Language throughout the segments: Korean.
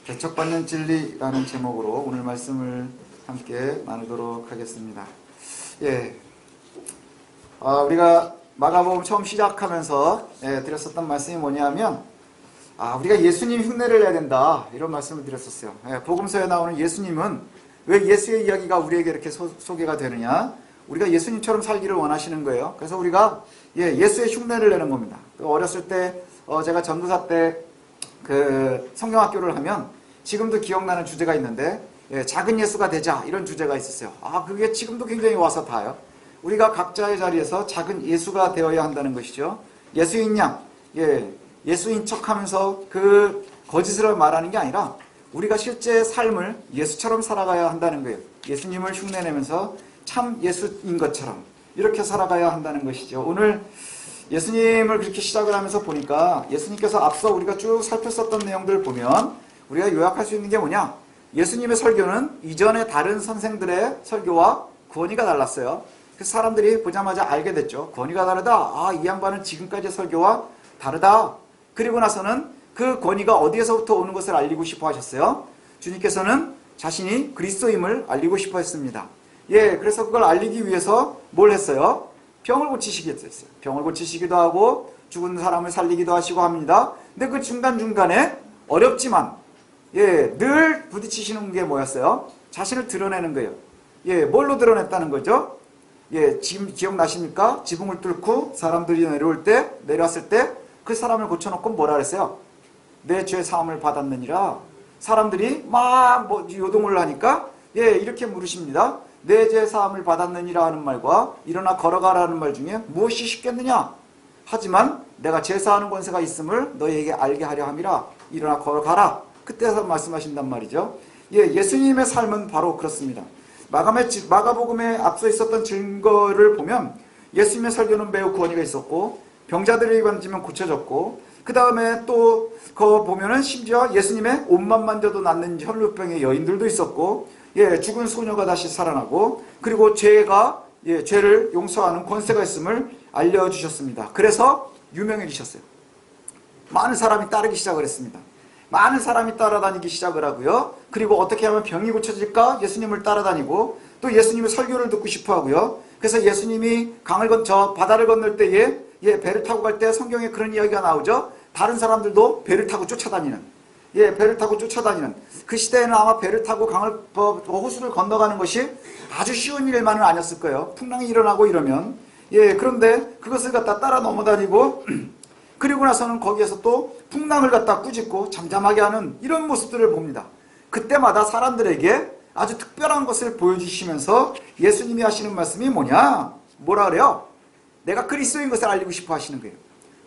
개척받는 진리라는 제목으로 오늘 말씀을 함께 나누도록 하겠습니다. 우리가 마가복음 처음 시작하면서 드렸었던 말씀이 뭐냐면 우리가 예수님 흉내를 내야 된다, 이런 말씀을 드렸었어요. 복음서에 나오는 예수님은 왜 예수의 이야기가 우리에게 이렇게 소개가 되느냐, 우리가 예수님처럼 살기를 원하시는 거예요. 그래서 우리가 예수의 흉내를 내는 겁니다. 어렸을 때 제가 전도사 때 그 성경학교를 하면 지금도 기억나는 주제가 있는데 작은 예수가 되자, 이런 주제가 있었어요. 그게 지금도 굉장히 와서 닿아요. 우리가 각자의 자리에서 작은 예수가 되어야 한다는 것이죠. 예수인 양, 예수인 척하면서 그 거짓을 말하는 게 아니라 우리가 실제 삶을 예수처럼 살아가야 한다는 거예요. 예수님을 흉내내면서 참 예수인 것처럼 이렇게 살아가야 한다는 것이죠. 오늘 예수님을 그렇게 시작을 하면서 보니까 예수님께서 앞서 우리가 쭉 살폈었던 내용들을 보면 우리가 요약할 수 있는 게 뭐냐, 예수님의 설교는 이전의 다른 선생들의 설교와 권위가 달랐어요. 그래서 사람들이 보자마자 알게 됐죠. 권위가 다르다. 이 양반은 지금까지의 설교와 다르다. 그리고 나서는 그 권위가 어디에서부터 오는 것을 알리고 싶어 하셨어요. 주님께서는 자신이 그리스도임을 알리고 싶어 했습니다. 그래서 그걸 알리기 위해서 뭘 했어요? 병을 고치시기도 했어요. 병을 고치시기도 하고 죽은 사람을 살리기도 하시고 합니다. 근데 그 중간중간에 어렵지만 늘 부딪히시는 게 뭐였어요? 자신을 드러내는 거예요. 뭘로 드러냈다는 거죠? 지금 기억나십니까? 지붕을 뚫고 사람들이 내려왔을 때 그 사람을 고쳐놓고 뭐라 그랬어요? 내 죄 사함을 받았느니라. 사람들이 막 요동을 하니까 이렇게 물으십니다. 내 죄 사함을 받았느니라 하는 말과 일어나 걸어가라는 말 중에 무엇이 쉽겠느냐? 하지만 내가 제사하는 권세가 있음을 너희에게 알게 하려 함이라. 일어나 걸어가라. 그때서 말씀하신단 말이죠. 예수님의 삶은 바로 그렇습니다. 마가복음에 앞서 있었던 증거를 보면 예수님의 설교는 매우 권위가 있었고 병자들에게 만지면 고쳐졌고, 그 다음에 또 그거 보면은 심지어 예수님의 옷만 만져도 낫는 혈루병의 여인들도 있었고, 죽은 소녀가 다시 살아나고, 그리고 죄를 용서하는 권세가 있음을 알려주셨습니다. 그래서 유명해지셨어요. 많은 사람이 따르기 시작을 했습니다. 많은 사람이 따라다니기 시작을 하고요. 그리고 어떻게 하면 병이 고쳐질까? 예수님을 따라다니고, 또 예수님의 설교를 듣고 싶어 하고요. 그래서 예수님이 바다를 건널 때에 배를 타고 갈 때 성경에 그런 이야기가 나오죠. 다른 사람들도 배를 타고 쫓아다니는, 배를 타고 쫓아다니는. 그 시대에는 아마 배를 타고 호수를 건너가는 것이 아주 쉬운 일만은 아니었을 거예요. 풍랑이 일어나고 이러면. 그런데 그것을 갖다 따라 넘어다니고 그리고 나서는 거기에서 또 풍랑을 갖다 꾸짖고 잠잠하게 하는 이런 모습들을 봅니다. 그때마다 사람들에게 아주 특별한 것을 보여주시면서 예수님이 하시는 말씀이 뭐냐? 뭐라 그래요? 내가 그리스도인 것을 알리고 싶어 하시는 거예요.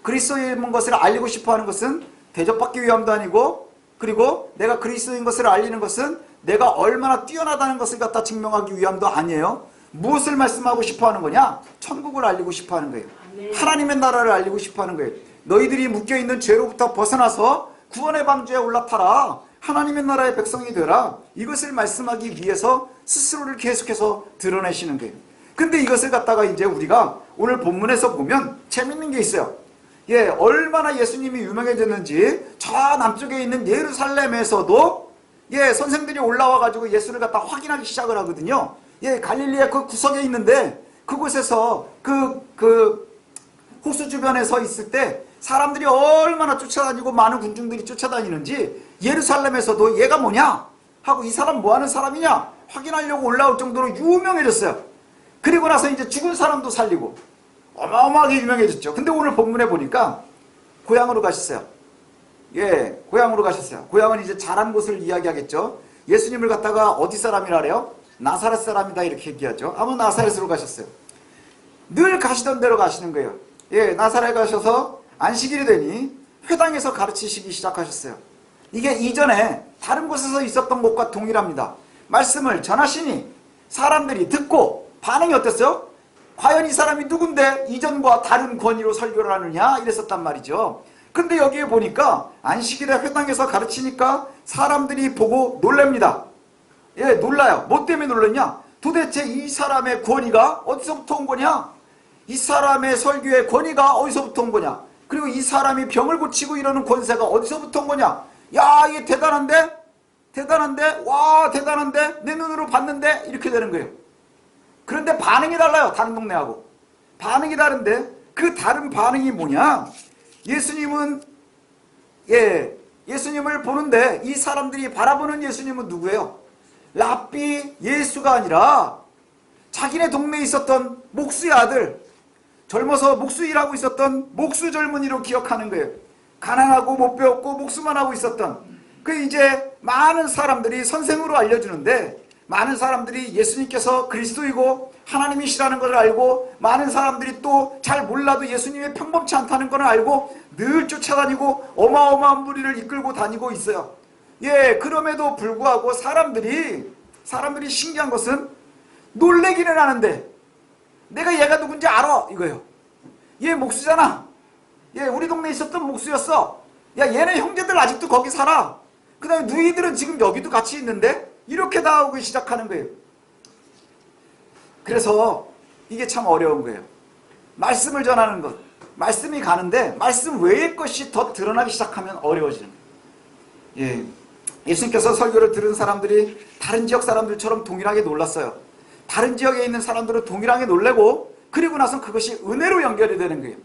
그리스도인 것을 알리고 싶어 하는 것은 대접받기 위함도 아니고, 그리고 내가 그리스도인 것을 알리는 것은 내가 얼마나 뛰어나다는 것을 갖다 증명하기 위함도 아니에요. 무엇을 말씀하고 싶어 하는 거냐? 천국을 알리고 싶어 하는 거예요. 하나님의 나라를 알리고 싶어 하는 거예요. 너희들이 묶여있는 죄로부터 벗어나서 구원의 방주에 올라타라. 하나님의 나라의 백성이 되라. 이것을 말씀하기 위해서 스스로를 계속해서 드러내시는 거예요. 근데 이것을 갖다가 이제 우리가 오늘 본문에서 보면 재밌는 게 있어요. 얼마나 예수님이 유명해졌는지 저 남쪽에 있는 예루살렘에서도 선생들이 올라와가지고 예수를 갖다 확인하기 시작을 하거든요. 갈릴리의 그 구석에 있는데 그곳에서 그 호수 주변에 서 있을 때 사람들이 얼마나 쫓아다니고 많은 군중들이 쫓아다니는지, 예루살렘에서도 얘가 뭐냐? 하고 이 사람 뭐 하는 사람이냐? 확인하려고 올라올 정도로 유명해졌어요. 그리고 나서 이제 죽은 사람도 살리고 어마어마하게 유명해졌죠. 근데 오늘 본문에 보니까 고향으로 가셨어요. 고향으로 가셨어요. 고향은 이제 자란 곳을 이야기하겠죠. 예수님을 갖다가 어디 사람이라 그래요? 나사렛 사람이다, 이렇게 얘기하죠. 아마 나사렛으로 가셨어요. 늘 가시던 대로 가시는 거예요. 나사렛 가셔서 안식일이 되니 회당에서 가르치시기 시작하셨어요. 이게 이전에 다른 곳에서 있었던 것과 동일합니다. 말씀을 전하시니 사람들이 듣고 반응이 어땠어요? 과연 이 사람이 누군데 이전과 다른 권위로 설교를 하느냐? 이랬었단 말이죠. 근데 여기에 보니까 안식일에 회당에서 가르치니까 사람들이 보고 놀랍니다. 놀라요. 뭐 때문에 놀랐냐? 도대체 이 사람의 권위가 어디서부터 온 거냐? 이 사람의 설교의 권위가 어디서부터 온 거냐? 그리고 이 사람이 병을 고치고 이러는 권세가 어디서부터 온 거냐? 야, 이게 대단한데? 대단한데? 와, 대단한데? 내 눈으로 봤는데? 이렇게 되는 거예요. 그런데 반응이 달라요. 다른 동네하고. 반응이 다른데 그 다른 반응이 뭐냐? 예수님은 예수님을 보는데 이 사람들이 바라보는 예수님은 누구예요? 랍비 예수가 아니라 자기네 동네에 있었던 목수의 아들, 젊어서 목수 일하고 있었던 목수 젊은이로 기억하는 거예요. 가난하고 못 배웠고 목수만 하고 있었던 그 이제 많은 사람들이 선생으로 알려주는데 많은 사람들이 예수님께서 그리스도이고 하나님이시라는 것을 알고 많은 사람들이 또 잘 몰라도 예수님이 평범치 않다는 것을 알고 늘 쫓아다니고 어마어마한 무리를 이끌고 다니고 있어요. 그럼에도 불구하고 사람들이 신기한 것은 놀래기는 하는데 내가 얘가 누군지 알아 이거예요. 얘 목수잖아. 우리 동네에 있었던 목수였어. 얘네 형제들 아직도 거기 살아. 그 다음에 누이들은 지금 여기도 같이 있는데 이렇게 나오기 시작하는 거예요. 그래서 이게 참 어려운 거예요. 말씀을 전하는 것, 말씀이 가는데 말씀 외의 것이 더 드러나기 시작하면 어려워지는 거예요. 예수님께서 설교를 들은 사람들이 다른 지역 사람들처럼 동일하게 놀랐어요. 다른 지역에 있는 사람들은 동일하게 놀래고 그리고 나서 그것이 은혜로 연결이 되는 거예요.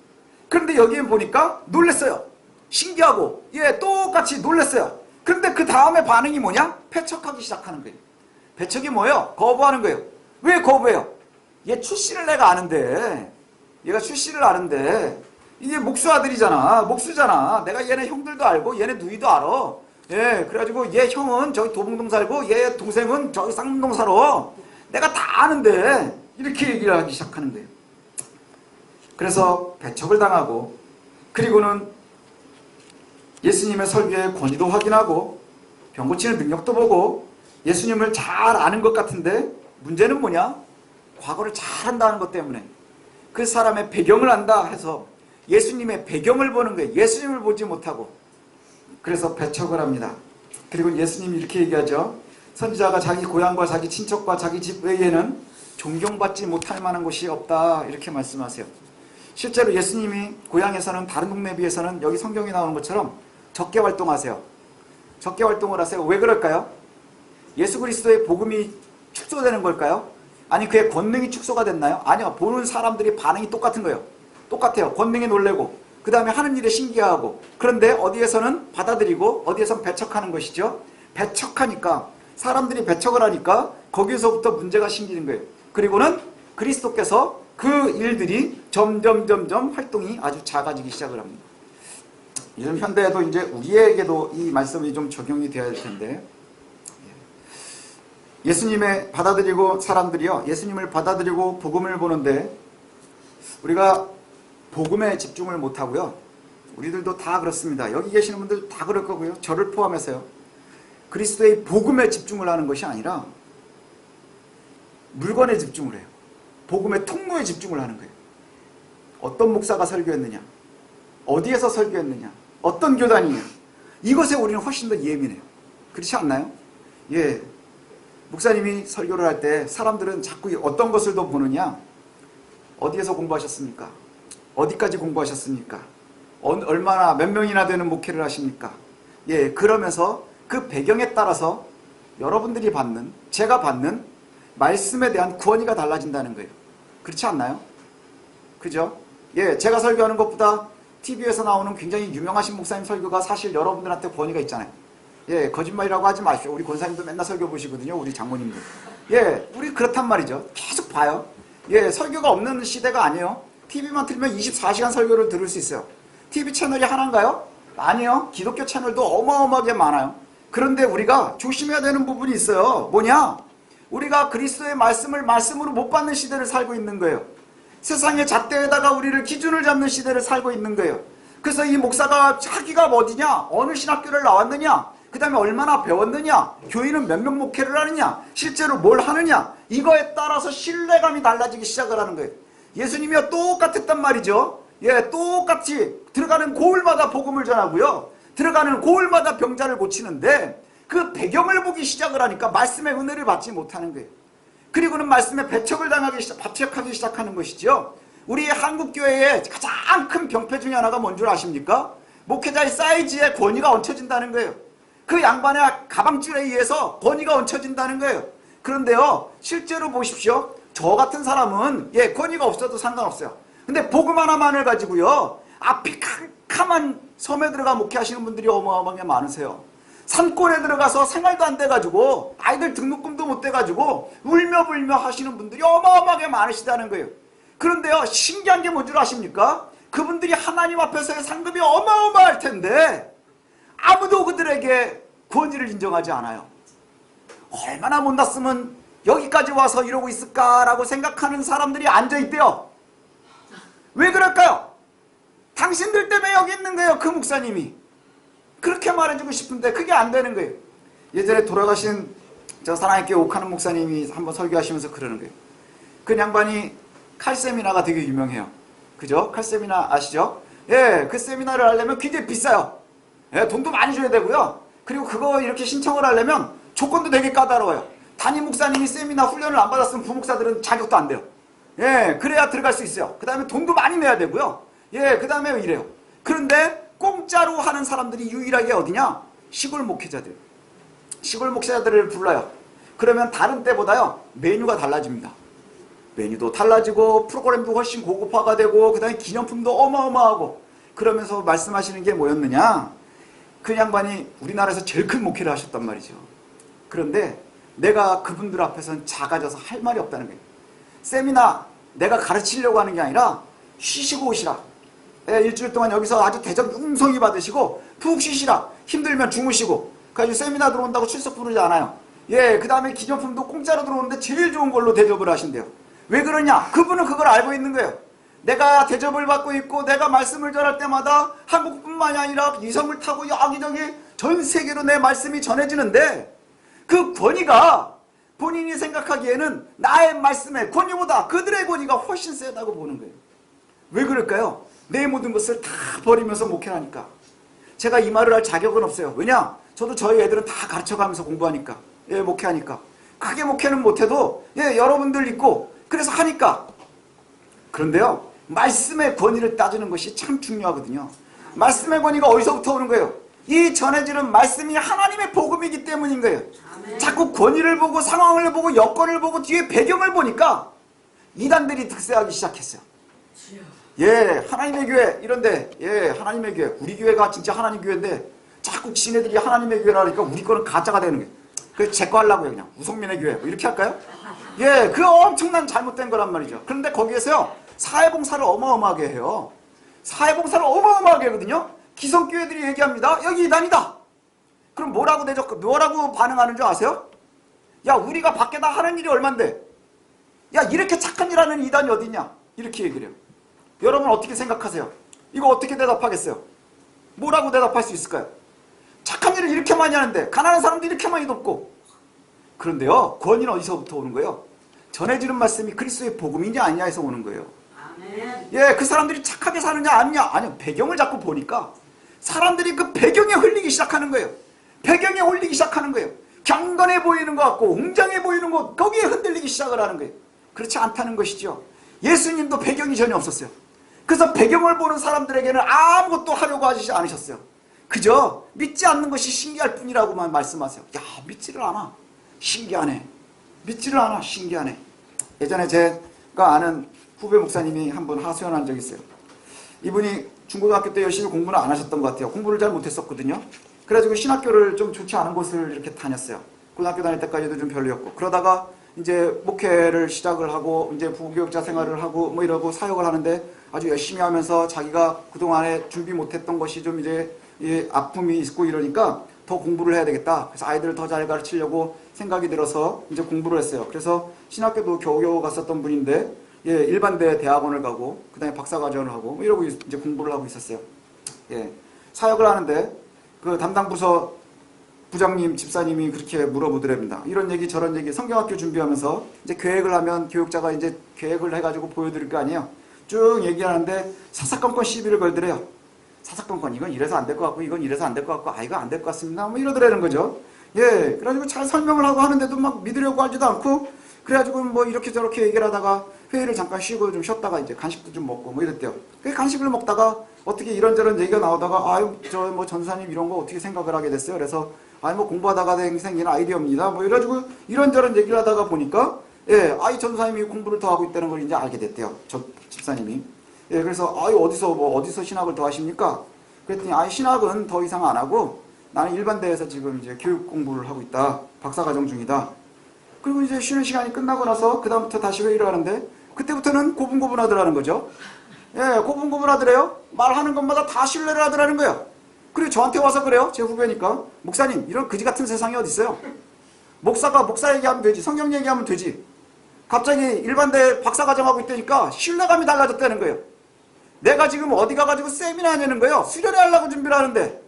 그런데 여기에 보니까 놀랬어요. 신기하고 똑같이 놀랬어요. 그런데 그 다음에 반응이 뭐냐? 배척하기 시작하는 거예요. 배척이 뭐예요? 거부하는 거예요. 왜 거부해요? 얘 출신을 내가 아는데, 얘가 출신을 아는데 이게 목수 아들이잖아. 목수잖아. 내가 얘네 형들도 알고 얘네 누이도 알아. 그래가지고 얘 형은 저기 도봉동 살고 얘 동생은 저기 쌍문동 살아. 내가 다 아는데 이렇게 얘기를 하기 시작하는 거예요. 그래서 배척을 당하고 그리고는 예수님의 설교의 권위도 확인하고 병 고치는 능력도 보고 예수님을 잘 아는 것 같은데 문제는 뭐냐? 과거를 잘 안다는 것 때문에 그 사람의 배경을 안다 해서 예수님의 배경을 보는 거예요. 예수님을 보지 못하고. 그래서 배척을 합니다. 그리고 예수님이 이렇게 얘기하죠. 선지자가 자기 고향과 자기 친척과 자기 집 외에는 존경받지 못할 만한 곳이 없다. 이렇게 말씀하세요. 실제로 예수님이 고향에서는 다른 동네에 비해서는 여기 성경에 나오는 것처럼 적게 활동하세요. 적게 활동을 하세요. 왜 그럴까요? 예수 그리스도의 복음이 축소되는 걸까요? 아니 그의 권능이 축소가 됐나요? 아니요. 보는 사람들이 반응이 똑같은 거예요. 똑같아요. 권능에 놀래고 그 다음에 하는 일에 신기하고 그런데 어디에서는 받아들이고 어디에서는 배척하는 것이죠. 배척하니까 사람들이 배척을 하니까 거기서부터 문제가 생기는 거예요. 그리고는 그리스도께서 그 일들이 점점 활동이 아주 작아지기 시작을 합니다. 요즘 현대에도 이제 우리에게도 이 말씀이 좀 적용이 되어야 할 텐데 예수님의 받아들이고 사람들이요 예수님을 받아들이고 복음을 보는데 우리가 복음에 집중을 못하고요 우리들도 다 그렇습니다. 여기 계시는 분들 다 그럴 거고요 저를 포함해서요 그리스도의 복음에 집중을 하는 것이 아니라 물건에 집중을 해요. 복음의 통로에 집중을 하는 거예요. 어떤 목사가 설교했느냐 어디에서 설교했느냐 어떤 교단이냐 이것에 우리는 훨씬 더 예민해요. 그렇지 않나요? 목사님이 설교를 할 때 사람들은 자꾸 어떤 것을 더 보느냐 어디에서 공부하셨습니까? 어디까지 공부하셨습니까? 얼마나 몇 명이나 되는 목회를 하십니까? 그러면서 그 배경에 따라서 여러분들이 받는 제가 받는 말씀에 대한 구원이가 달라진다는 거예요. 그렇지 않나요? 그죠? 제가 설교하는 것보다 TV에서 나오는 굉장히 유명하신 목사님 설교가 사실 여러분들한테 권위가 있잖아요. 거짓말이라고 하지 마시오. 우리 권사님도 맨날 설교 보시거든요. 우리 장모님도. 우리 그렇단 말이죠. 계속 봐요. 설교가 없는 시대가 아니에요. TV만 틀면 24시간 설교를 들을 수 있어요. TV 채널이 하나인가요? 아니에요. 기독교 채널도 어마어마하게 많아요. 그런데 우리가 조심해야 되는 부분이 있어요. 뭐냐? 우리가 그리스도의 말씀을 말씀으로 못 받는 시대를 살고 있는 거예요. 세상의 잣대에다가 우리를 기준을 잡는 시대를 살고 있는 거예요. 그래서 이 목사가 자기가 어디냐? 어느 신학교를 나왔느냐? 그 다음에 얼마나 배웠느냐? 교인은 몇 명 목회를 하느냐? 실제로 뭘 하느냐? 이거에 따라서 신뢰감이 달라지기 시작을 하는 거예요. 예수님이요 똑같았단 말이죠. 똑같이 들어가는 고을마다 복음을 전하고요. 들어가는 고을마다 병자를 고치는데 그 배경을 보기 시작을 하니까 말씀의 은혜를 받지 못하는 거예요. 그리고는 말씀에 배척하기 시작하는 것이죠. 우리 한국교회의 가장 큰 병폐 중에 하나가 뭔 줄 아십니까? 목회자의 사이즈에 권위가 얹혀진다는 거예요. 그 양반의 가방줄에 의해서 권위가 얹혀진다는 거예요. 그런데요, 실제로 보십시오. 저 같은 사람은 권위가 없어도 상관없어요. 근데 복음 하나만을 가지고요, 앞이 캄캄한 섬에 들어가 목회하시는 분들이 어마어마하게 많으세요. 산골에 들어가서 생활도 안 돼가지고 아이들 등록금도 못 돼가지고 울며 불며 하시는 분들이 어마어마하게 많으시다는 거예요. 그런데요, 신기한 게 뭔 줄 아십니까? 그분들이 하나님 앞에서의 상급이 어마어마할 텐데 아무도 그들에게 권위를 인정하지 않아요. 얼마나 못났으면 여기까지 와서 이러고 있을까라고 생각하는 사람들이 앉아있대요. 왜 그럴까요? 당신들 때문에 여기 있는 거예요. 그 목사님이. 그렇게 말해주고 싶은데 그게 안 되는 거예요. 예전에 돌아가신 저 사랑의 옥하는 목사님이 한번 설교하시면서 그러는 거예요. 그 양반이 칼 세미나가 되게 유명해요. 그죠? 칼 세미나 아시죠? 예, 그 세미나를 하려면 굉장히 비싸요. 예, 돈도 많이 줘야 되고요. 그리고 그거 이렇게 신청을 하려면 조건도 되게 까다로워요. 담임 목사님이 세미나 훈련을 안 받았으면 부목사들은 자격도 안 돼요. 예, 그래야 들어갈 수 있어요. 그 다음에 돈도 많이 내야 되고요. 예, 그 다음에 이래요. 그런데 공짜로 하는 사람들이 유일하게 어디냐? 시골 목회자들. 시골 목회자들을 불러요. 그러면 다른 때보다요, 메뉴가 달라집니다. 메뉴도 달라지고 프로그램도 훨씬 고급화가 되고 그 다음에 기념품도 어마어마하고, 그러면서 말씀하시는 게 뭐였느냐? 그 양반이 우리나라에서 제일 큰 목회를 하셨단 말이죠. 그런데 내가 그분들 앞에서는 작아져서 할 말이 없다는 거예요. 세미나 내가 가르치려고 하는 게 아니라 쉬시고 오시라. 일주일 동안 여기서 아주 대접 웅성이 받으시고 푹 쉬시라. 힘들면 주무시고. 그래서 세미나 들어온다고 출석 부르지 않아요. 예, 그 다음에 기념품도 공짜로 들어오는데 제일 좋은 걸로 대접을 하신대요. 왜 그러냐? 그분은 그걸 알고 있는 거예요. 내가 대접을 받고 있고 내가 말씀을 전할 때마다 한국뿐만이 아니라 이성을 타고 여기저기 전 세계로 내 말씀이 전해지는데 그 권위가 본인이 생각하기에는 나의 말씀의 권위보다 그들의 권위가 훨씬 세다고 보는 거예요. 왜 그럴까요? 내 모든 것을 다 버리면서 목회하니까. 제가 이 말을 할 자격은 없어요. 왜냐? 저도 저희 애들은 다 가르쳐가면서 공부하니까. 예, 목회하니까. 크게 목회는 못해도 예, 여러분들 있고 그래서 하니까. 그런데요, 말씀의 권위를 따지는 것이 참 중요하거든요. 말씀의 권위가 어디서부터 오는 거예요? 이 전해지는 말씀이 하나님의 복음이기 때문인 거예요. 자꾸 권위를 보고 상황을 보고 여건을 보고 뒤에 배경을 보니까 이단들이 득세하기 시작했어요. 예, 하나님의 교회 이런데, 예, 하나님의 교회, 우리 교회가 진짜 하나님 교회인데 자꾸 지네들이 하나님의 교회라니까 우리 거는 가짜가 되는 거예요. 그래서 제 거 하려고요. 그냥 우성민의 교회 뭐 이렇게 할까요? 예, 그 엄청난 잘못된 거란 말이죠. 그런데 거기에서요, 사회봉사를 어마어마하게 해요. 사회봉사를 어마어마하게 하거든요. 기성교회들이 얘기합니다. 여기 이단이다. 그럼 뭐라고 반응하는 줄 아세요? 야, 우리가 밖에다 하는 일이 얼만데? 야, 이렇게 착한 일 하는 이단이 어딨냐? 이렇게 얘기를 해요. 여러분 어떻게 생각하세요? 이거 어떻게 대답하겠어요? 뭐라고 대답할 수 있을까요? 착한 일을 이렇게 많이 하는데 가난한 사람도 이렇게 많이 돕고. 그런데요, 권위는 어디서부터 오는 거예요? 전해지는 말씀이 그리스도의 복음이냐 아니냐 해서 오는 거예요. 아멘. 예, 그 사람들이 착하게 사느냐 아니냐? 아니요, 배경을 자꾸 보니까 사람들이 그 배경에 흘리기 시작하는 거예요. 배경에 홀리기 시작하는 거예요. 경건해 보이는 것 같고 웅장해 보이는 것, 거기에 흔들리기 시작을 하는 거예요. 그렇지 않다는 것이죠. 예수님도 배경이 전혀 없었어요. 그래서 배경을 보는 사람들에게는 아무것도 하려고 하지 않으셨어요. 그저 믿지 않는 것이 신기할 뿐이라고만 말씀하세요. 야, 믿지를 않아. 신기하네. 믿지를 않아. 신기하네. 예전에 제가 아는 후배 목사님이 한 번 하소연한 적이 있어요. 이분이 중고등학교 때 열심히 공부는 안 하셨던 것 같아요. 공부를 잘 못했었거든요. 그래가지고 신학교를 좀 좋지 않은 곳을 이렇게 다녔어요. 고등학교 다닐 때까지도 좀 별로였고. 그러다가 이제 목회를 시작을 하고 이제 부교육자 생활을 하고 뭐 이러고 사역을 하는데 아주 열심히 하면서 자기가 그동안에 준비 못했던 것이 좀 이제 아픔이 있고 이러니까 더 공부를 해야 되겠다. 그래서 아이들을 더 잘 가르치려고 생각이 들어서 이제 공부를 했어요. 그래서 신학교도 겨우겨우 갔었던 분인데, 예, 일반대 대학원을 가고 그 다음에 박사과정을 하고 뭐 이러고 이제 공부를 하고 있었어요. 예, 사역을 하는데 그 담당 부서 부장님, 집사님이 그렇게 물어보더랍니다. 이런 얘기 저런 얘기, 성경학교 준비하면서 이제 계획을 하면 교육자가 이제 계획을 해가지고 보여드릴 거 아니에요. 쭉 얘기하는데 사사건건 시비를 걸더래요. 사사건건 이건 이래서 안 될 것 같고 이건 이래서 안 될 것 같고 아 이거 안 될 것 같습니다. 뭐 이러더라는 거죠. 예, 그래가지고 잘 설명을 하고 하는데도 막 믿으려고 하지도 않고 그래가지고 뭐 이렇게 저렇게 얘기를 하다가 회의를 잠깐 쉬고 좀 쉬었다가 이제 간식도 좀 먹고 뭐 이랬대요. 그 간식을 먹다가 어떻게 이런저런 얘기가 나오다가 아유 저 뭐 전사님 이런 거 어떻게 생각을 하게 됐어요. 그래서 아니 뭐 공부하다가 생긴 아이디어입니다. 뭐 이래가지고 이런저런 얘기를 하다가 보니까 예, 아이 전사님이 공부를 더 하고 있다는 걸 이제 알게 됐대요. 저 집사님이. 예, 그래서 아이 어디서 신학을 더 하십니까? 그랬더니 아이 신학은 더 이상 안 하고 나는 일반대에서 지금 이제 교육 공부를 하고 있다. 박사과정 중이다. 그리고 이제 쉬는 시간이 끝나고 나서 그 다음부터 다시 회의를 하는데 그때부터는 고분고분하더라는 거죠. 예, 고분고분하더래요. 말하는 것마다 다 신뢰를 하더라는 거예요. 그리고 저한테 와서 그래요. 제 후배니까. 목사님, 이런 그지 같은 세상이 어디 있어요? 목사가 목사 얘기하면 되지. 성경 얘기하면 되지. 갑자기 일반대 박사과정하고 있다니까 신뢰감이 달라졌다는 거예요. 내가 지금 어디 가가지고 세미나 하냐는 거예요. 수련회 하려고 준비를 하는데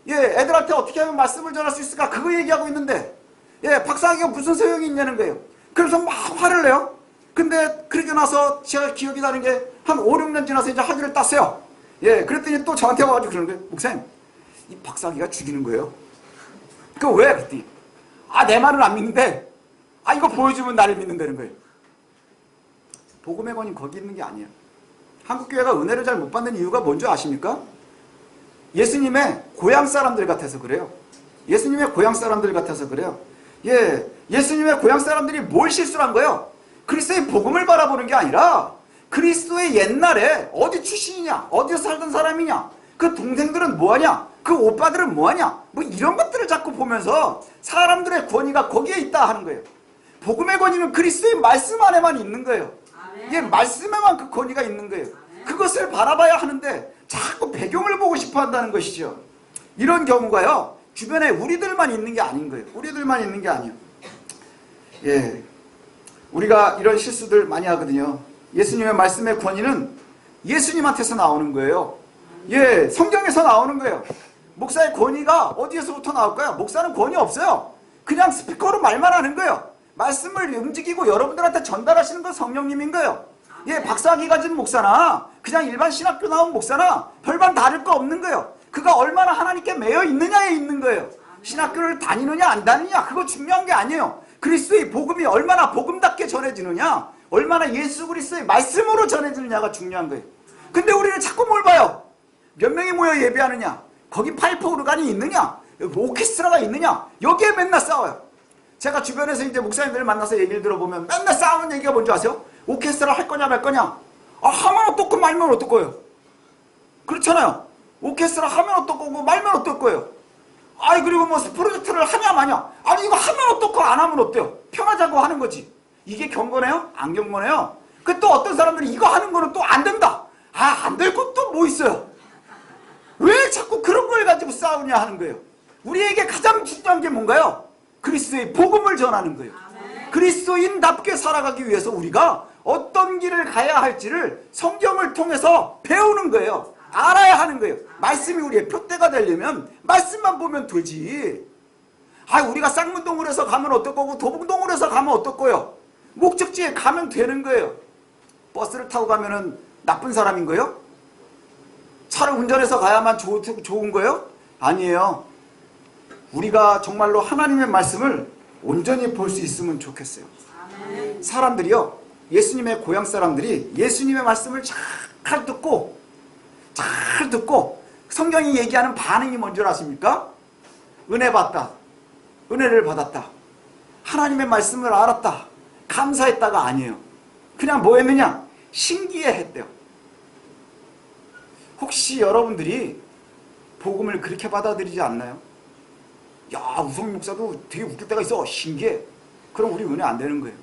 예, 애들한테 어떻게 하면 말씀을 전할 수 있을까? 그거 얘기하고 있는데 예, 박사학위가 무슨 소용이 있냐는 거예요. 그래서 막 화를 내요. 근데 그러고 나서 제가 기억이 나는 게 한 5, 6년 지나서 이제 학위를 땄어요. 예, 그랬더니 또 저한테 와가지고 그러는 거예요. 목사님, 이 박사학위가 죽이는 거예요. 그 왜? 그랬더니 내 말은 안 믿는데 이거 보여주면 나를 믿는다는 거예요. 복음의 권위는 거기 있는 게 아니에요. 한국교회가 은혜를 잘 못 받는 이유가 뭔지 아십니까? 예수님의 고향 사람들 같아서 그래요. 예수님의 고향 사람들 같아서 그래요. 예, 예수님의 고향 사람들이 뭘 실수를 한 거예요? 그리스도의 복음을 바라보는 게 아니라 그리스도의 옛날에 어디 출신이냐, 어디서 살던 사람이냐, 그 동생들은 뭐하냐, 그 오빠들은 뭐하냐, 뭐 이런 것들을 자꾸 보면서 사람들의 권위가 거기에 있다 하는 거예요. 복음의 권위는 그리스도의 말씀 안에만 있는 거예요. 예, 말씀에만 그 권위가 있는 거예요. 그것을 바라봐야 하는데 자꾸 배경을 보고 싶어 한다는 것이죠. 이런 경우가요, 주변에 우리들만 있는 게 아닌 거예요. 우리들만 있는 게 아니에요. 예, 우리가 이런 실수들 많이 하거든요. 예수님의 말씀의 권위는 예수님한테서 나오는 거예요. 예, 성경에서 나오는 거예요. 목사의 권위가 어디에서부터 나올까요? 목사는 권위 없어요. 그냥 스피커로 말만 하는 거예요. 말씀을 움직이고 여러분들한테 전달하시는 건 성령님인 거예요. 예, 박사학위 가진 목사나 그냥 일반 신학교 나온 목사나 별반 다를 거 없는 거예요. 그가 얼마나 하나님께 매여 있느냐에 있는 거예요. 신학교를 다니느냐 안 다니느냐 그거 중요한 게 아니에요. 그리스도의 복음이 얼마나 복음답게 전해지느냐, 얼마나 예수 그리스도의 말씀으로 전해지느냐가 중요한 거예요. 근데 우리는 자꾸 뭘 봐요? 몇 명이 모여 예배하느냐, 거기 파이프 오르간이 있느냐, 오케스트라가 있느냐, 여기에 맨날 싸워요. 제가 주변에서 이제 목사님들 만나서 얘기를 들어보면 맨날 싸우는 얘기가 뭔지 아세요? 오케스트라 할 거냐 말 거냐. 하면 어떻고 말면 어떨 거예요? 그렇잖아요. 오케스트라 하면 어떨 거고 말면 어떨 거예요? 그리고 뭐 프로젝트를 하냐 마냐. 이거 하면 어떻고 안 하면 어때요? 편하자고 하는 거지. 이게 경건해요? 안 경건해요? 그 또 어떤 사람들이 이거 하는 거는 또 안 된다. 안 될 것도 뭐 있어요? 왜 자꾸 그런 걸 가지고 싸우냐 하는 거예요. 우리에게 가장 중요한 게 뭔가요? 그리스도의 복음을 전하는 거예요. 그리스도인답게 살아가기 위해서 우리가 어떤 길을 가야 할지를 성경을 통해서 배우는 거예요. 알아야 하는 거예요. 말씀이 우리의 표대가 되려면 말씀만 보면 되지. 우리가 쌍문동으로 해서 가면 어떨 거고 도봉동으로 해서 가면 어떨 거예요? 목적지에 가면 되는 거예요. 버스를 타고 가면은 나쁜 사람인 거예요? 차를 운전해서 가야만 좋은 거예요? 아니에요. 우리가 정말로 하나님의 말씀을 온전히 볼 수 있으면 좋겠어요. 사람들이요, 예수님의 고향 사람들이 예수님의 말씀을 잘 듣고 성경이 얘기하는 반응이 뭔지 아십니까? 은혜 받다, 은혜를 받았다, 하나님의 말씀을 알았다, 감사했다가 아니에요. 그냥 뭐 했느냐? 신기해했대요. 혹시 여러분들이 복음을 그렇게 받아들이지 않나요? 야, 우성민 목사도 되게 웃길 때가 있어. 신기해. 그럼 우리 은혜 안 되는 거예요.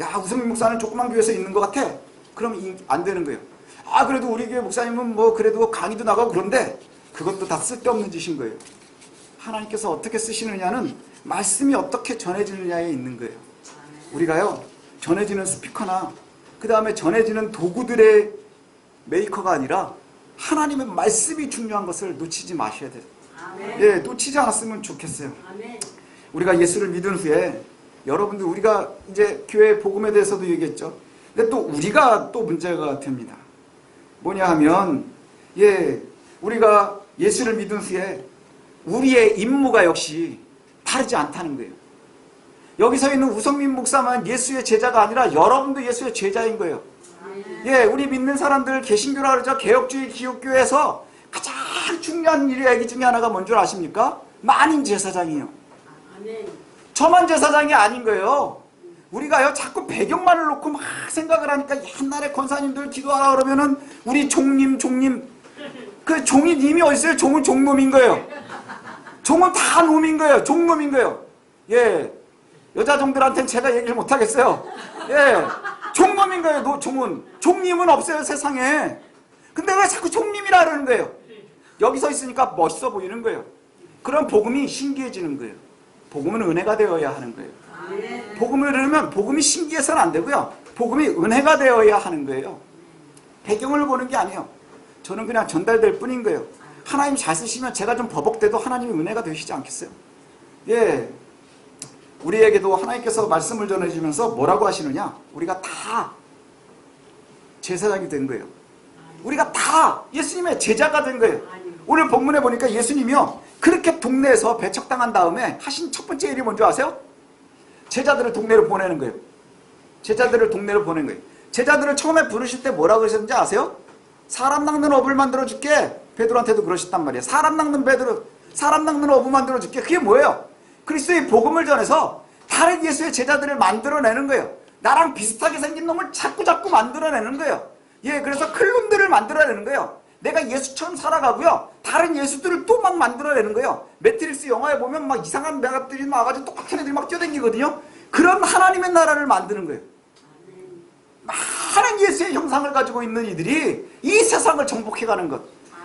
야, 우성민 목사는 조그만 교회에서 있는 것 같아. 그럼 안 되는 거예요. 그래도 우리 교회 목사님은 뭐 그래도 강의도 나가고 그런데 그것도 다 쓸데없는 짓인 거예요. 하나님께서 어떻게 쓰시느냐는 말씀이 어떻게 전해지느냐에 있는 거예요. 우리가요, 전해지는 스피커나 그 다음에 전해지는 도구들의 메이커가 아니라 하나님의 말씀이 중요한 것을 놓치지 마셔야 돼요. 예, 놓치지 않았으면 좋겠어요. 우리가 예수를 믿은 후에 여러분들, 우리가 이제 교회 복음에 대해서도 얘기했죠. 근데 또 우리가 또 문제가 됩니다. 뭐냐 하면, 예, 우리가 예수를 믿은 후에 우리의 임무가 역시 다르지 않다는 거예요. 여기서 있는 우성민 목사만 예수의 제자가 아니라 여러분도 예수의 제자인 거예요. 예, 우리 믿는 사람들 개신교라 그러죠. 개혁주의 기독교에서 가장 중요한 얘기 중에 하나가 뭔 줄 아십니까? 만인 제사장이에요. 아멘. 저만 제사장이 아닌 거예요. 우리가요 자꾸 배경만을 놓고 막 생각을 하니까 옛날에 권사님들 기도하라 그러면은 우리 종님 그 종이 님이 어딨어요? 종은 종놈인 거예요. 종은 다 놈인 거예요. 종놈인 거예요. 예, 여자 종들한테는 제가 얘기를 못 하겠어요. 예, 종놈인 거예요. 종은 종님은 없어요 세상에. 근데 왜 자꾸 종님이라 그러는 거예요? 여기 서 있으니까 멋있어 보이는 거예요. 그럼 복음이 신기해지는 거예요. 복음은 은혜가 되어야 하는 거예요. 복음을 들으면 복음이 신기해서는 안 되고요. 복음이 은혜가 되어야 하는 거예요. 배경을 보는 게 아니에요. 저는 그냥 전달될 뿐인 거예요. 하나님 잘 쓰시면 제가 좀 버벅대도 하나님이 은혜가 되시지 않겠어요? 예, 우리에게도 하나님께서 말씀을 전해주면서 뭐라고 하시느냐? 우리가 다 제사장이 된 거예요. 우리가 다 예수님의 제자가 된 거예요. 오늘 본문에 보니까 예수님이요 그렇게 동네에서 배척당한 다음에 하신 첫 번째 일이 뭔지 아세요? 제자들을 동네로 보내는 거예요. 제자들을 동네로 보낸 거예요. 제자들을 처음에 부르실 때 뭐라고 그러셨는지 아세요? 사람 낚는 어부를 만들어줄게. 베드로한테도 그러셨단 말이에요. 사람 낚는 어부 만들어줄게. 그게 뭐예요? 그리스도의 복음을 전해서 다른 예수의 제자들을 만들어내는 거예요. 나랑 비슷하게 생긴 놈을 자꾸 만들어내는 거예요. 예, 그래서 클론들을 만들어내는 거예요. 내가 예수처럼 살아가고요. 다른 예수들을 또 막 만들어내는 거예요. 매트릭스 영화에 보면 막 이상한 매각들이 나와가지고 똑같은 애들이 막 뛰어다니거든요. 그런 하나님의 나라를 만드는 거예요. 많은 예수의 형상을 가지고 있는 이들이 이 세상을 정복해가는 것.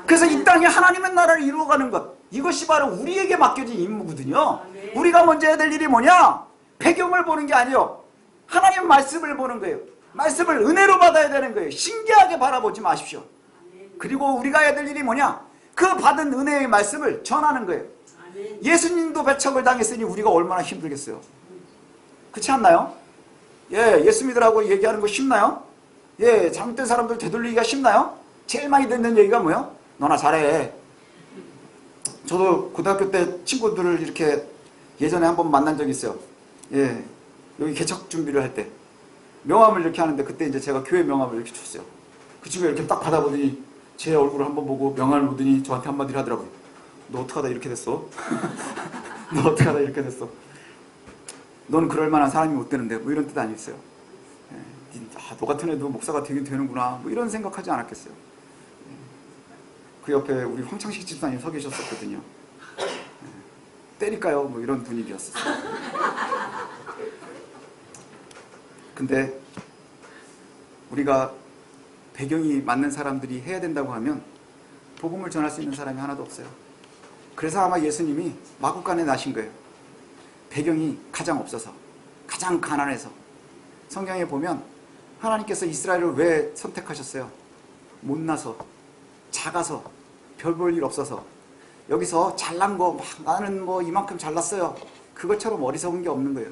그래서 이 땅에 하나님의 나라를 이루어가는 것. 이것이 바로 우리에게 맡겨진 임무거든요. 우리가 먼저 해야 될 일이 뭐냐? 배경을 보는 게 아니에요. 하나님의 말씀을 보는 거예요. 말씀을 은혜로 받아야 되는 거예요. 신기하게 바라보지 마십시오. 그리고 우리가 해야 될 일이 뭐냐? 그 받은 은혜의 말씀을 전하는 거예요. 예수님도 배척을 당했으니 우리가 얼마나 힘들겠어요. 그렇지 않나요? 예, 예수 믿으라고 얘기하는 거 쉽나요? 예, 잘못된 사람들 되돌리기가 쉽나요? 제일 많이 듣는 얘기가 뭐예요? 너나 잘해. 저도 고등학교 때 친구들을 이렇게 예전에 한번 만난 적이 있어요. 예, 여기 개척 준비를 할 때 명함을 이렇게 하는데 그때 이제 제가 교회 명함을 이렇게 줬어요. 그 친구가 이렇게 딱 받아보더니 제 얼굴을 한번 보고 명함을 보더니 저한테 한마디를 하더라고요. 너 어떡하다 이렇게 됐어? 너 어떡하다 이렇게 됐어? 너는 그럴 만한 사람이 못 되는데 뭐 이런 뜻 아니었어요. 예, 너 같은 애도 목사가 되긴 되는구나 뭐 이런 생각하지 않았겠어요. 예, 그 옆에 우리 황창식 집사님 서 계셨었거든요. 예, 때릴까요? 뭐 이런 분위기였어요. 근데 우리가 배경이 맞는 사람들이 해야 된다고 하면 복음을 전할 수 있는 사람이 하나도 없어요. 그래서 아마 예수님이 마구간에 나신 거예요. 배경이 가장 없어서, 가장 가난해서. 성경에 보면 하나님께서 이스라엘을 왜 선택하셨어요? 못나서, 작아서, 별 볼 일 없어서. 여기서 잘난 거, 막 나는 뭐 이만큼 잘났어요. 그것처럼 어리석은 게 없는 거예요.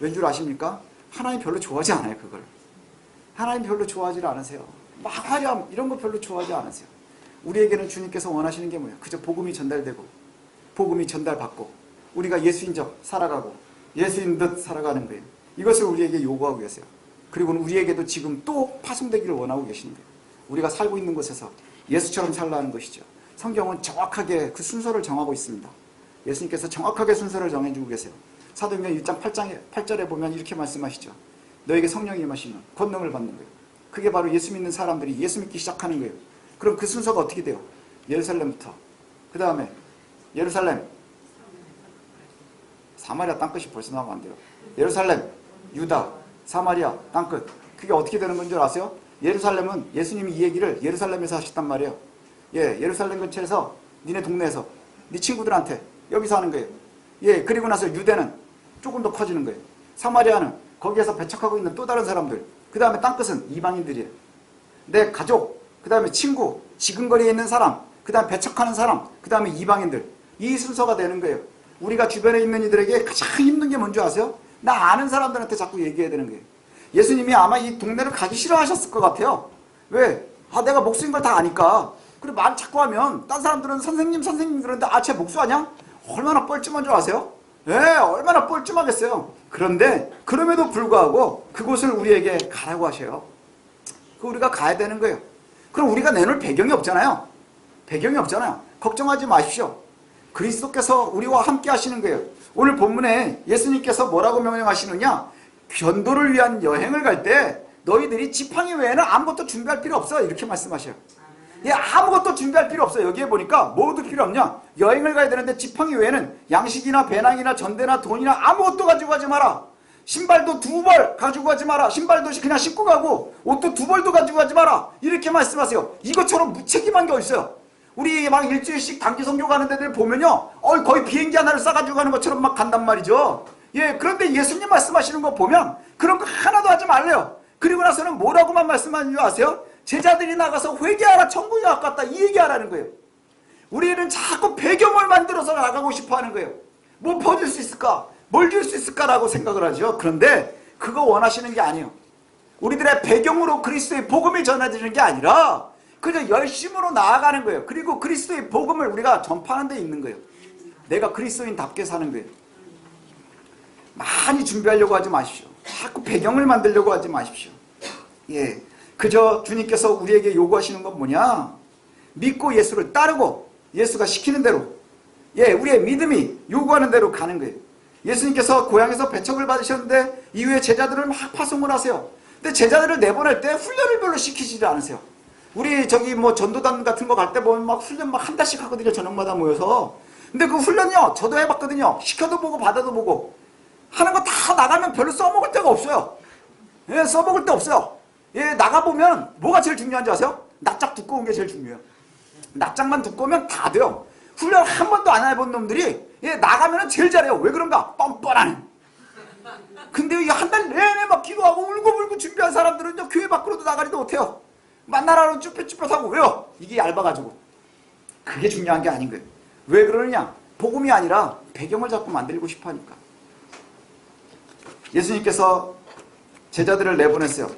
왠 줄 아십니까? 하나님 별로 좋아하지 않아요, 그걸. 하나님 별로 좋아하지 않으세요. 막 화려함, 이런 거 별로 좋아하지 않으세요. 우리에게는 주님께서 원하시는 게 뭐예요? 그저 복음이 전달되고, 복음이 전달받고, 우리가 예수인 적 살아가고, 예수인 듯 살아가는 거예요. 이것을 우리에게 요구하고 계세요. 그리고 우리에게도 지금 또 파송되기를 원하고 계시는 거예요. 우리가 살고 있는 곳에서 예수처럼 살라는 것이죠. 성경은 정확하게 그 순서를 정하고 있습니다. 예수님께서 정확하게 순서를 정해주고 계세요. 사도행전 1장 8절에 보면 이렇게 말씀하시죠. 너에게 성령이 임하시면 권능을 받는 거예요. 그게 바로 예수 믿는 사람들이 예수 믿기 시작하는 거예요. 그럼 그 순서가 어떻게 돼요? 예루살렘부터, 그 다음에 예루살렘, 사마리아 땅끝이 벌써 나오면 안 돼요. 예루살렘, 유다, 사마리아 땅끝. 그게 어떻게 되는 건 줄 아세요? 예루살렘은 예수님이 이 얘기를 예루살렘에서 하셨단 말이에요. 예, 예루살렘 근처에서 니네 동네에서 네 친구들한테 여기서 하는 거예요. 예, 그리고 나서 유대는 조금 더 커지는 거예요. 사마리아는 거기에서 배척하고 있는 또 다른 사람들. 그 다음에 땅끝은 이방인들이에요. 내 가족, 그 다음에 친구, 지근거리에 있는 사람, 그 다음에 배척하는 사람, 그 다음에 이방인들. 이 순서가 되는 거예요. 우리가 주변에 있는 이들에게 가장 힘든 게 뭔지 아세요? 나 아는 사람들한테 자꾸 얘기해야 되는 거예요. 예수님이 아마 이 동네를 가기 싫어하셨을 것 같아요. 왜? 내가 목수인 걸 다 아니까. 그리고 말 자꾸 하면 딴 사람들은 선생님 그러는데 쟤 목수 아냐? 얼마나 뻘쭘한 줄 아세요? 예, 얼마나 뻘쭘하겠어요. 그런데 그럼에도 불구하고 그곳을 우리에게 가라고 하셔요. 우리가 가야 되는 거예요. 그럼 우리가 내놓을 배경이 없잖아요. 배경이 없잖아요. 걱정하지 마십시오. 그리스도께서 우리와 함께 하시는 거예요. 오늘 본문에 예수님께서 뭐라고 명령하시느냐? 전도를 위한 여행을 갈 때 너희들이 지팡이 외에는 아무것도 준비할 필요 없어. 이렇게 말씀하셔요. 예, 아무것도 준비할 필요 없어요. 여기에 보니까 뭐도 필요 없냐? 여행을 가야 되는데 지팡이 외에는 양식이나 배낭이나 전대나 돈이나 아무것도 가지고 가지 마라. 신발도 2벌 가지고 가지 마라. 신발도 그냥 신고 가고 옷도 2벌도 가지고 가지 마라. 이렇게 말씀하세요. 이것처럼 무책임한 게 어딨어요? 우리 막 일주일씩 단기 선교 가는 데들 보면요, 거의 비행기 하나를 싸가지고 가는 것처럼 막 간단 말이죠. 예, 그런데 예수님 말씀하시는 거 보면 그런 거 하나도 하지 말래요. 그리고 나서는 뭐라고만 말씀하는 줄 아세요? 제자들이 나가서 회개하라, 천국에 가깝다, 이 얘기하라는 거예요. 우리는 자꾸 배경을 만들어서 나가고 싶어 하는 거예요. 뭐 퍼줄 수 있을까? 뭘 줄 수 있을까라고 생각을 하죠. 그런데 그거 원하시는 게 아니에요. 우리들의 배경으로 그리스도의 복음이 전해지는 게 아니라 그저 열심으로 나아가는 거예요. 그리고 그리스도의 복음을 우리가 전파하는 데 있는 거예요. 내가 그리스도인답게 사는 거예요. 많이 준비하려고 하지 마십시오. 자꾸 배경을 만들려고 하지 마십시오. 예, 그저 주님께서 우리에게 요구하시는 건 뭐냐? 믿고 예수를 따르고 예수가 시키는 대로, 예, 우리의 믿음이 요구하는 대로 가는 거예요. 예수님께서 고향에서 배척을 받으셨는데 이후에 제자들을 막 파송을 하세요. 근데 제자들을 내보낼 때 훈련을 별로 시키지 않으세요. 우리 저기 뭐 전도단 같은 거 갈 때 보면 막 훈련 막 한 달씩 하거든요. 저녁마다 모여서. 근데 그 훈련이요, 저도 해봤거든요. 시켜도 보고 받아도 보고 하는 거 다 나가면 별로 써먹을 데가 없어요. 예, 써먹을 데 없어요. 예, 나가보면 뭐가 제일 중요한지 아세요? 납작 두꺼운 게 제일 중요해요. 납작만 두꺼우면 다 돼요. 훈련 한 번도 안 해본 놈들이, 예, 나가면 제일 잘해요. 왜 그런가? 뻔뻔하네. 근데 이 한 달 내내 막 기도하고 울고불고 준비한 사람들은 교회 밖으로도 나가지도 못해요. 만나라로 쭈뼛쭈뼛하고. 왜요? 이게 얇아가지고. 그게 중요한 게 아닌 거예요. 왜 그러느냐? 복음이 아니라 배경을 자꾸 만들고 싶어 하니까. 예수님께서 제자들을 내보냈어요.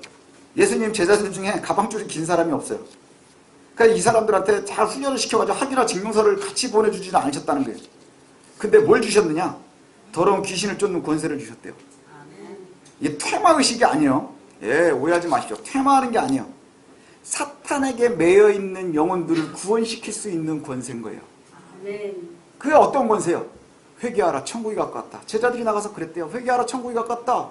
예수님 제자들 중에 가방줄이 긴 사람이 없어요. 그러니까 이 사람들한테 잘 훈련을 시켜가지고 학위나 증명서를 같이 보내주지는 않으셨다는 거예요. 근데 뭘 주셨느냐? 더러운 귀신을 쫓는 권세를 주셨대요. 이게 퇴마의식이 아니에요. 예, 오해하지 마십시오. 퇴마하는 게 아니에요. 사탄에게 매여있는 영혼들을 구원시킬 수 있는 권세인 거예요. 그게 어떤 권세요? 회개하라, 천국이 가깝다. 제자들이 나가서 그랬대요. 회개하라, 천국이 가깝다.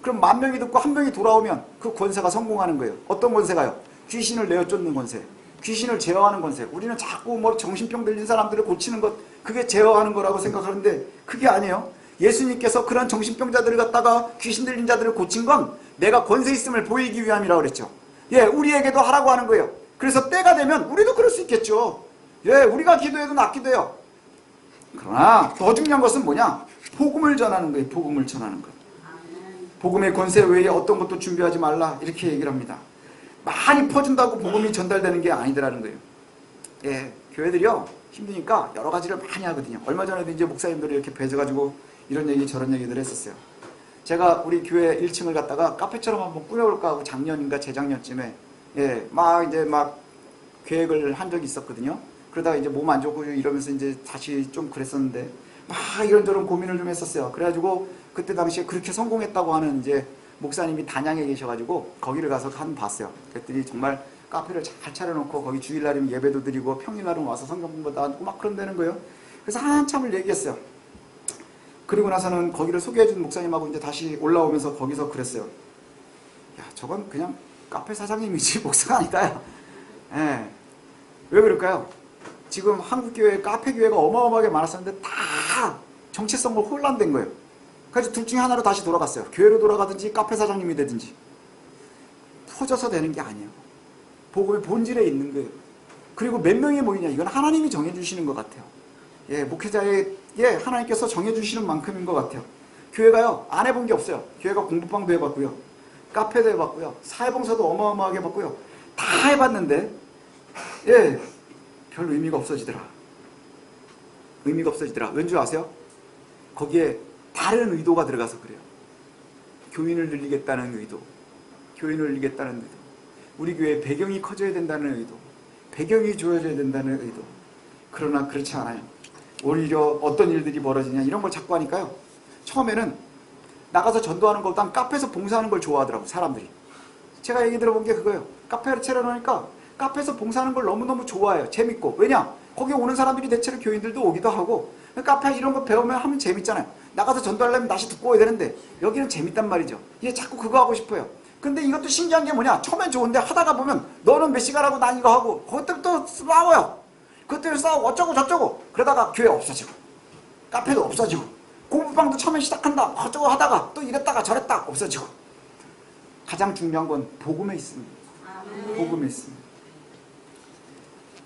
그럼 10,000명이 듣고 1명이 돌아오면 그 권세가 성공하는 거예요. 어떤 권세가요? 귀신을 내어 쫓는 권세, 귀신을 제어하는 권세. 우리는 자꾸 뭐 정신병 들린 사람들을 고치는 것, 그게 제어하는 거라고 생각하는데 그게 아니에요. 예수님께서 그런 정신병자들을 갖다가 귀신 들린 자들을 고친 건 내가 권세 있음을 보이기 위함이라고 그랬죠. 예, 우리에게도 하라고 하는 거예요. 그래서 때가 되면 우리도 그럴 수 있겠죠. 예, 우리가 기도해도 낫기도 해요. 그러나 더 중요한 것은 뭐냐? 복음을 전하는 거예요. 복음을 전하는 것. 복음의 권세 외에 어떤 것도 준비하지 말라, 이렇게 얘기를 합니다. 많이 퍼준다고 복음이 전달되는 게 아니더라는 거예요. 예, 교회들이요 힘드니까 여러 가지를 많이 하거든요. 얼마 전에도 이제 목사님들이 이렇게 뵈져가지고 이런 얘기 저런 얘기들 했었어요. 제가 우리 교회 1층을 갖다가 카페처럼 한번 꾸며볼까 하고 작년인가 재작년쯤에, 예, 막 계획을 한 적이 있었거든요. 그러다가 이제 몸 안 좋고 이러면서 이제 다시 좀 그랬었는데 막 이런저런 고민을 좀 했었어요. 그래가지고 그때 당시에 그렇게 성공했다고 하는 이제 목사님이 단양에 계셔가지고 거기를 가서 한 봤어요. 그랬더니 정말 카페를 잘 차려놓고 거기 주일날이면 예배도 드리고 평일날은 와서 성경 공부도 하고 막 그런다는 거예요. 그래서 한참을 얘기했어요. 그리고 나서는 거기를 소개해준 목사님하고 이제 다시 올라오면서 거기서 그랬어요. 야, 저건 그냥 카페 사장님이지 목사가 아니다. 야. 예. 왜 그럴까요? 지금 한국교회 카페교회가 어마어마하게 많았었는데 다 정체성을 혼란된 거예요. 그래서 둘 중에 하나로 다시 돌아갔어요. 교회로 돌아가든지 카페 사장님이 되든지. 퍼져서 되는 게 아니에요. 복음의 본질에 있는 거예요. 그리고 몇 명이 모이냐, 이건 하나님이 정해주시는 것 같아요. 예, 목회자에게 하나님께서 정해주시는 만큼인 것 같아요. 교회가요, 안 해본 게 없어요. 교회가 공부방도 해봤고요, 카페도 해봤고요, 사회봉사도 어마어마하게 해봤고요. 다 해봤는데, 예, 별 의미가 없어지더라. 의미가 없어지더라. 왠 줄 아세요? 거기에 다른 의도가 들어가서 그래요. 교인을 늘리겠다는 의도, 교인을 늘리겠다는 의도, 우리 교회의 배경이 커져야 된다는 의도, 배경이 좋아져야 된다는 의도. 그러나 그렇지 않아요. 오히려 어떤 일들이 벌어지냐, 이런 걸 자꾸 하니까요, 처음에는 나가서 전도하는 것보단 카페에서 봉사하는 걸 좋아하더라고요, 사람들이. 제가 얘기 들어본 게 그거예요. 카페를 차려놓으니까 카페에서 봉사하는 걸 너무너무 좋아해요. 재밌고. 왜냐? 거기 오는 사람들이 대체로 교인들도 오기도 하고, 카페 이런 거 배우면 하면 재밌잖아요. 나가서 전도하려면 낯이 두꺼워야 되는데 여기는 재밌단 말이죠. 얘 자꾸 그거 하고 싶어요. 근데 이것도 신기한 게 뭐냐, 처음엔 좋은데 하다가 보면 너는 몇 시간 하고 난 이거 하고, 그것 때문에 또 싸워요. 그것 때문에 싸우고 어쩌고 저쩌고, 그러다가 교회 없어지고 카페도 없어지고 공부방도 처음에 시작한다 어쩌고 하다가 또 이랬다가 저랬다 없어지고. 가장 중요한 건 복음에 있습니다. 복음에 있습니다.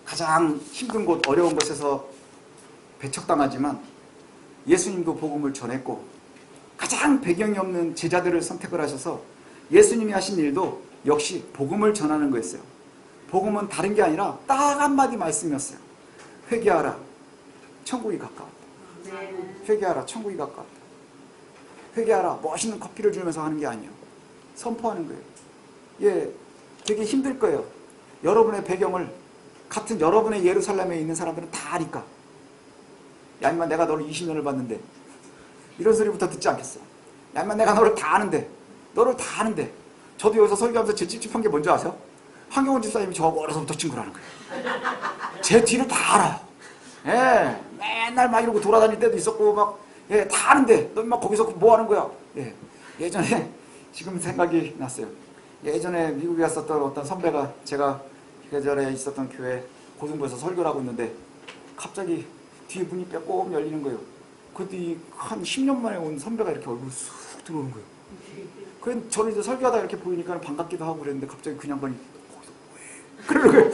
가장 힘든 곳, 어려운 곳에서 배척당하지만 예수님도 복음을 전했고, 가장 배경이 없는 제자들을 선택을 하셔서 예수님이 하신 일도 역시 복음을 전하는 거였어요. 복음은 다른 게 아니라 딱 한마디 말씀이었어요. 회개하라, 천국이 가까웠다. 회개하라, 천국이 가까웠다. 회개하라, 멋있는 커피를 주면서 하는 게 아니에요. 선포하는 거예요. 예, 되게 힘들 거예요. 여러분의 배경을, 같은 여러분의 예루살렘에 있는 사람들은 다 아니까. 야 임마, 내가 너를 20년을 봤는데, 이런 소리부터 듣지 않겠어. 야 임마, 내가 너를 다 아는데, 너를 다 아는데. 저도 여기서 설교하면서 제일 찝찝한 게 뭔지 아세요? 황경훈 집사님이 저하고 어려서부터 친구라는 거예요. 제 뒤를 다 알아요. 예, 맨날 막 이러고 돌아다닐 때도 있었고 막, 예, 다 아는데 너 막 거기서 뭐 하는 거야? 예, 예전에 지금 생각이 났어요. 예전에 미국에 갔었던 어떤 선배가, 제가 예전에 있었던 교회 고등부에서 설교를 하고 있는데 갑자기 뒤에 문이 빼꼼 열리는 거예요. 그때 한 10년 만에 온 선배가 이렇게 얼굴 쑥 들어오는 거예요. 그래서 저는 이제 설교하다 이렇게 보이니까 반갑기도 하고 그랬는데, 갑자기 그냥 보니 거기서 뭐해? 그러는 거예요.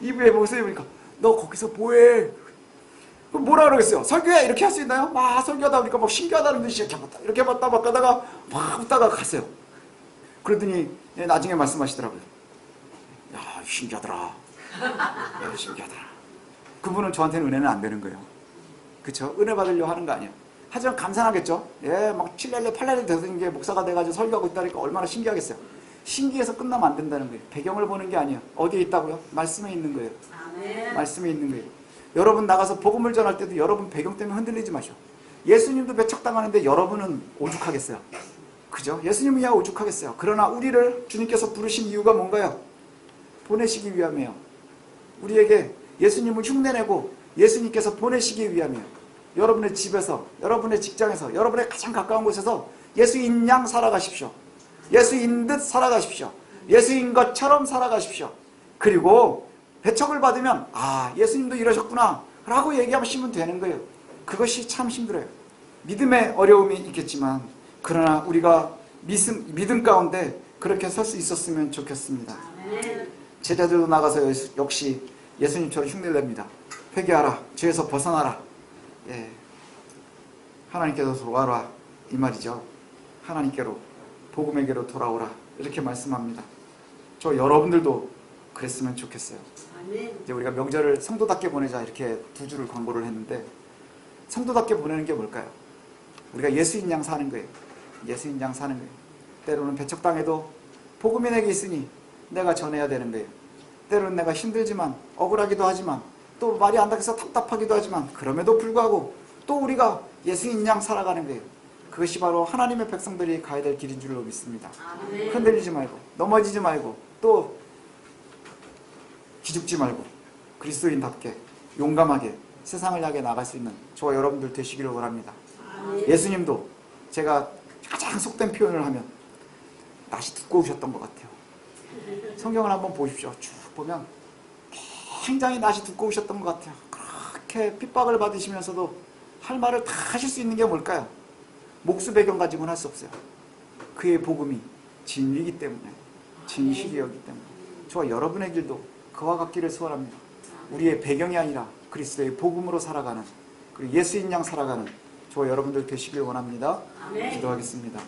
이브에 모습을 보니까 너 거기서 뭐해? 그럼 뭐라 그러겠어요? 설교해! 이렇게 할 수 있나요? 막 설교하다 보니까 막 신기하다는 듯이 이렇게 봤다 막 가다가 막 웃다가 갔어요. 그러더니 나중에 말씀하시더라고요. 야, 신기하더라. 야, 신기하더라. 그분은 저한테는 은혜는 안 되는 거예요. 그쵸? 은혜 받으려고 하는 거 아니에요. 하지만 감사하겠죠? 예, 막 7년에 8년이 되는 게 목사가 돼가지고 설교하고 있다니까 얼마나 신기하겠어요. 신기해서 끝나면 안 된다는 거예요. 배경을 보는 게 아니에요. 어디에 있다고요? 말씀에 있는 거예요. 아멘. 말씀에 있는 거예요. 여러분 나가서 복음을 전할 때도 여러분 배경 때문에 흔들리지 마시오. 예수님도 배척당하는데 여러분은 오죽하겠어요. 그죠? 예수님이야 오죽하겠어요. 그러나 우리를 주님께서 부르신 이유가 뭔가요? 보내시기 위함이에요. 우리에게 예수님을 흉내내고 예수님께서 보내시기 위함이에요. 여러분의 집에서, 여러분의 직장에서, 여러분의 가장 가까운 곳에서 예수인 양 살아가십시오. 예수인 듯 살아가십시오. 예수인 것처럼 살아가십시오. 그리고 배척을 받으면 아, 예수님도 이러셨구나 라고 얘기하시면 되는 거예요. 그것이 참 힘들어요. 믿음의 어려움이 있겠지만, 그러나 우리가 믿음 가운데 그렇게 설 수 있었으면 좋겠습니다. 제자들도 나가서 역시 예수님처럼 흉내를 냅니다. 회개하라, 죄에서 벗어나라. 예, 하나님께로 돌아오라 이 말이죠. 하나님께로, 복음에게로 돌아오라 이렇게 말씀합니다. 저 여러분들도 그랬으면 좋겠어요. 이제 우리가 명절을 성도답게 보내자 이렇게 두 줄을 광고를 했는데, 성도답게 보내는 게 뭘까요? 우리가 예수인 양 사는 거예요. 예수인 양 사는 거예요. 때로는 배척당해도 복음이 내게 있으니 내가 전해야 되는 거예요. 때로는 내가 힘들지만, 억울하기도 하지만, 또 말이 안 닿아서 답답하기도 하지만, 그럼에도 불구하고 또 우리가 예수인 양 살아가는 거예요. 그것이 바로 하나님의 백성들이 가야 될 길인 줄로 믿습니다. 흔들리지 말고, 넘어지지 말고, 또 기죽지 말고, 그리스도인답게 용감하게 세상을 향해 나갈 수 있는 저와 여러분들 되시기를 원합니다. 예수님도 제가 가장 속된 표현을 하면 낯이 두꺼우셨던 것 같아요. 성경을 한번 보십시오. 쭉 보면 굉장히 낯이 두꺼우셨던 것 같아요. 그렇게 핍박을 받으시면서도 할 말을 다 하실 수 있는 게 뭘까요? 목수 배경 가지고는 할 수 없어요. 그의 복음이 진리이기 때문에, 진실이었기 때문에 저와 여러분의 길도 그와 같기를 소원합니다. 우리의 배경이 아니라 그리스도의 복음으로 살아가는, 그리고 예수인 양 살아가는 저와 여러분들 되시길 원합니다. 기도하겠습니다.